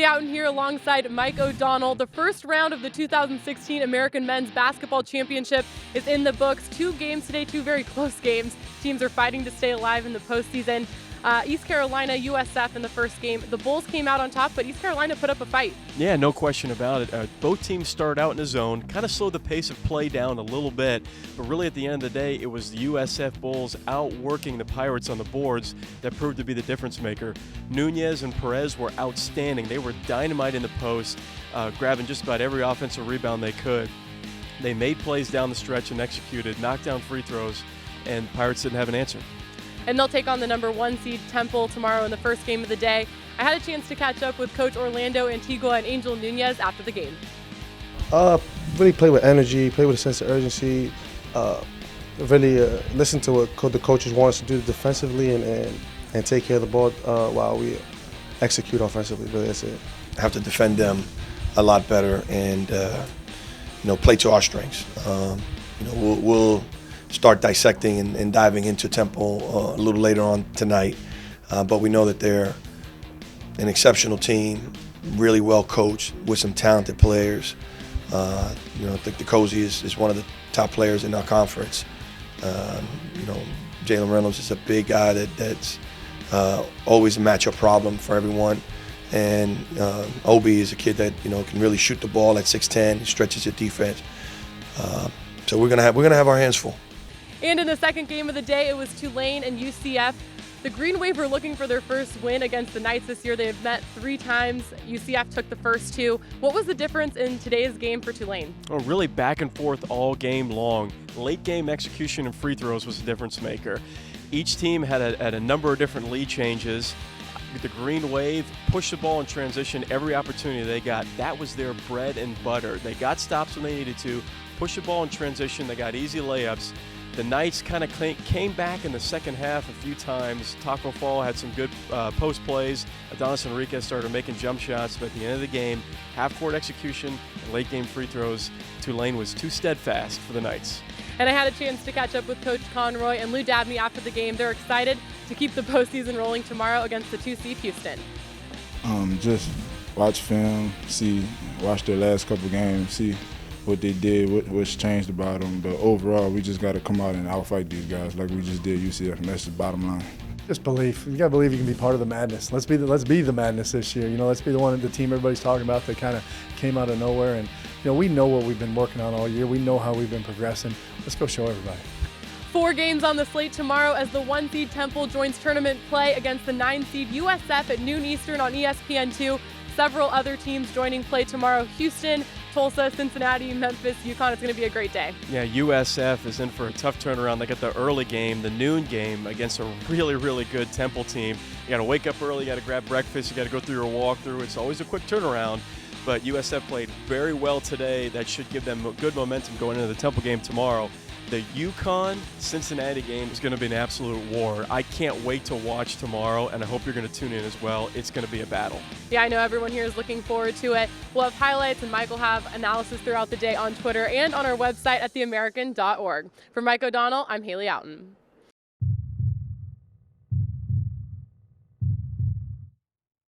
Haley Outen here alongside Mike O'Donnell. The first round of the 2016 American Men's Basketball Championship is in the books. 2 games today, 2 very close games. Teams are fighting to stay alive in the postseason. East Carolina, USF in the first game. The Bulls came out on top, but East Carolina put up a fight. Yeah, no question about it. Both teams started out in the zone, kind of slowed the pace of play down a little bit, but really at the end of the day, it was the USF Bulls outworking the Pirates on the boards that proved to be the difference maker. Nunez and Perez were outstanding. They were dynamite in the post, grabbing just about every offensive rebound they could. They made plays down the stretch and executed, knocked down free throws, and Pirates didn't have an answer. And they'll take on the number 1 seed Temple tomorrow in the first game of the day. I had a chance to catch up with Coach Orlando Antigua and Angel Nunez after the game. Really play with energy, play with a sense of urgency, really listen to what the coaches want us to do defensively and take care of the ball while we execute offensively. Really, that's it. Have to defend them a lot better and play to our strengths. We'll start dissecting and diving into Temple a little later on tonight. But we know that they're an exceptional team, really well coached with some talented players. I think DeCozy is one of the top players in our conference. Jalen Reynolds is a big guy that's always a matchup problem for everyone. And Obi is a kid that can really shoot the ball at 6'10", he stretches your defense. So we're gonna have our hands full. And in the second game of the day, it was Tulane and UCF. The Green Wave were looking for their first win against the Knights this year. They have met 3 times. UCF took the first 2. What was the difference in today's game for Tulane? Oh, really back and forth all game long. Late game execution and free throws was a difference maker. Each team had a number of different lead changes. The Green Wave pushed the ball in transition every opportunity they got. That was their bread and butter. They got stops when they needed to, pushed the ball in transition, they got easy layups. The Knights kind of came back in the second half a few times. Taco Fall had some good post plays. Adonis Enriquez started making jump shots, but at the end of the game, half-court execution and late-game free throws, Tulane was too steadfast for the Knights. And I had a chance to catch up with Coach Conroy and Lou Dabney after the game. They're excited to keep the postseason rolling tomorrow against the 2 seed Houston. Just watch film, watch their last couple games, see what they did, what's changed about them. But overall, we just got to come out and outfight these guys like we just did UCF, and that's the bottom line. Just belief. You got to believe you can be part of the madness. Let's be the madness this year. Let's be the team everybody's talking about that kind of came out of nowhere. And we know what we've been working on all year. We know how we've been progressing. Let's go show everybody. 4 games on the slate tomorrow as the 1 seed Temple joins tournament play against the 9 seed USF at noon Eastern on ESPN2. Several other teams joining play tomorrow: Houston, Tulsa, Cincinnati, Memphis, UConn. It's going to be a great day. Yeah, USF is in for a tough turnaround. They got the early game, the noon game, against a really, really good Temple team. You got to wake up early, you got to grab breakfast, you got to go through your walkthrough. It's always a quick turnaround, but USF played very well today. That should give them good momentum going into the Temple game tomorrow. The UConn-Cincinnati game is going to be an absolute war. I can't wait to watch tomorrow, and I hope you're going to tune in as well. It's going to be a battle. Yeah, I know everyone here is looking forward to it. We'll have highlights, and Mike will have analysis throughout the day on Twitter and on our website at theamerican.org. For Mike O'Donnell, I'm Haley Outen.